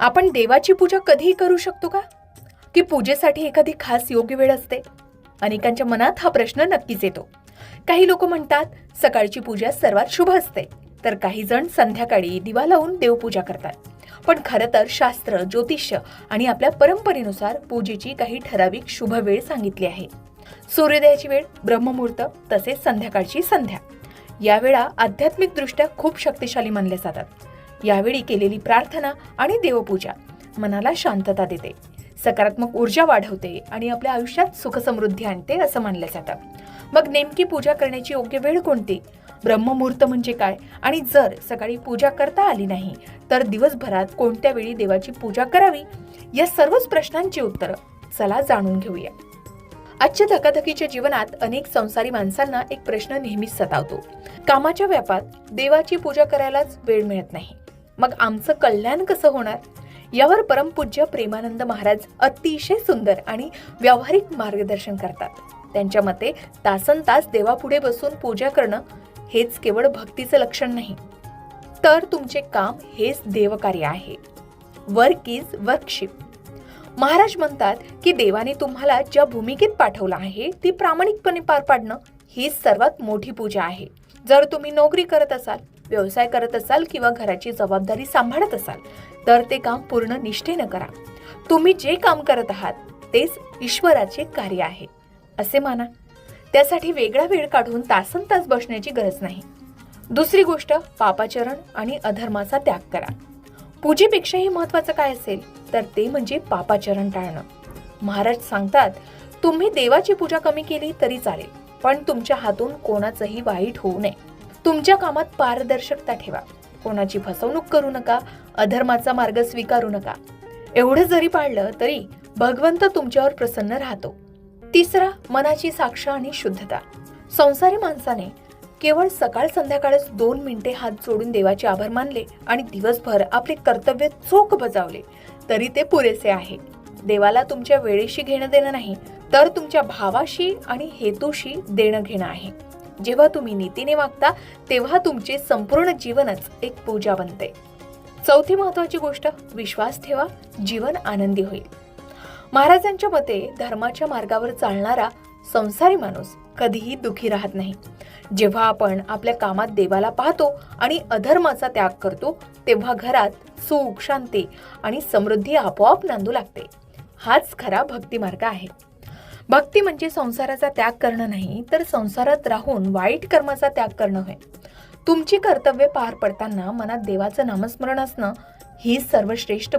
आपण देवाची पूजा कधीही करू शकतो का? की पूजेसाठी एखादी खास योग्य वेळ असते? अनेकांच्या मनात हा प्रश्न नक्कीच येतो. काही लोक म्हणतात सकाळची पूजा सर्वात शुभ असते, तर काही जण संध्याकाळी दिवा लावून देवपूजा करतात. पण खरं तर शास्त्र, ज्योतिष्य आणि आपल्या परंपरेनुसार पूजेची काही ठराविक शुभ वेळ सांगितली आहे. सूर्योदयाची वेळ, ब्रह्ममुहूर्त, तसेच संध्याकाळची संध्या या वेळा आध्यात्मिकदृष्ट्या खूप शक्तिशाली मानल्या जातात. यावेळी केलेली प्रार्थना आणि देवपूजा मनाला शांतता देते, सकारात्मक ऊर्जा वाढवते आणि आपल्या आयुष्यात सुखसमृद्धी आणते असं मानलं जातं. मग नेमकी पूजा करण्याची योग्य वेळ कोणती? ब्रह्ममुहूर्त म्हणजे काय? आणि जर सकाळी पूजा करता आली नाही तर दिवसभरात कोणत्या वेळी देवाची पूजा करावी? या सर्वच प्रश्नांची उत्तरं चला जाणून घेऊया. आजच्या धकाधकीच्या जीवनात अनेक संसारी माणसांना एक प्रश्न नेहमीच सतावतो. कामाच्या व्यापात देवाची पूजा करायलाच वेळ मिळत नाही. मग आमचं कल्याण कसं होणार? यावर परमपूज्य प्रेमानंद महाराज अतिशय सुंदर आणि व्यावहारिक मार्गदर्शन करतात. त्यांच्या मते तासनतास देवापुढे बसून पूजा करणं हेच केवळ भक्तीचं लक्षण नाही, तर तुमचे काम हेच देवकार्य आहे. Work is worship. महाराज म्हणतात की देवाने तुम्हाला ज्या भूमिकेत पाठवलं आहे ती प्रामाणिकपणे पार पाडणं हीच सर्वात मोठी पूजा आहे. जर तुम्ही नोकरी करत असाल, व्यवसाय करत असाल किंवा घराची जबाबदारी सांभाळत असाल तर ते काम पूर्ण निष्ठेनं करा. तुम्ही जे काम करत आहात तेच ईश्वराचे कार्य आहे असे माना. त्यासाठी वेगळा वेळ काढून तासनतास बसण्याची गरज नाही. दुसरी गोष्ट, पापाचरण आणि अधर्माचा त्याग करा. पूजेपेक्षाही महत्वाचं काय असेल तर ते म्हणजे पापाचरण टाळणं. महाराज सांगतात, तुम्ही देवाची पूजा कमी केली तरी चालेल, पण तुमच्या हातून कोणाचंही वाईट होऊ नये. तुमच्या कामात पारदर्शकता ठेवा. कोणाची फसवणूक करू नका, अधर्माचा मार्ग स्वीकारू नका. एवढं जरी पाळलं तरी भगवंत तुमच्यावर प्रसन्न राहतो. तिसरा, मनाची साक्ष आणि शुद्धता. संसारी माणसाने केवळ सकाळ संध्याकाळच 2 मिनिटे हात जोडून देवाचे आभार मानले आणि दिवसभर आपले कर्तव्य चोख बजावले तरी ते पुरेसे आहे. देवाला तुमच्या वेळेशी घेणं देणं नाही, तर तुमच्या भावाशी आणि हेतूशी देणं घेणं आहे. जेव्हा तुम्ही नीतीने वागता तेव्हा तुमचे संपूर्ण जीवनच एक पूजा बनते. चौथी महत्वाची गोष्ट, विश्वास ठेवा, जीवन आनंदी होईल. महाराजांच्या मते धर्माच्या मार्गावर चालणारा संसारी माणूस कधीही दुखी राहत नाही. जेव्हा आपण आपल्या कामात देवाला पाहतो आणि अधर्माचा त्याग करतो तेव्हा घरात सुख, शांती आणि समृद्धी आपोआप नांदू लागते. हाच खरा भक्ती मार्ग आहे. भक्ती म्हणजे संसाराचा त्याग करणं नाही, तर संसारात राहून वाईट कर्माचा त्याग करणं होय. तुमची कर्तव्य पार पडताना मनात देवाचं नामस्मरण असणं ही सर्वश्रेष्ठ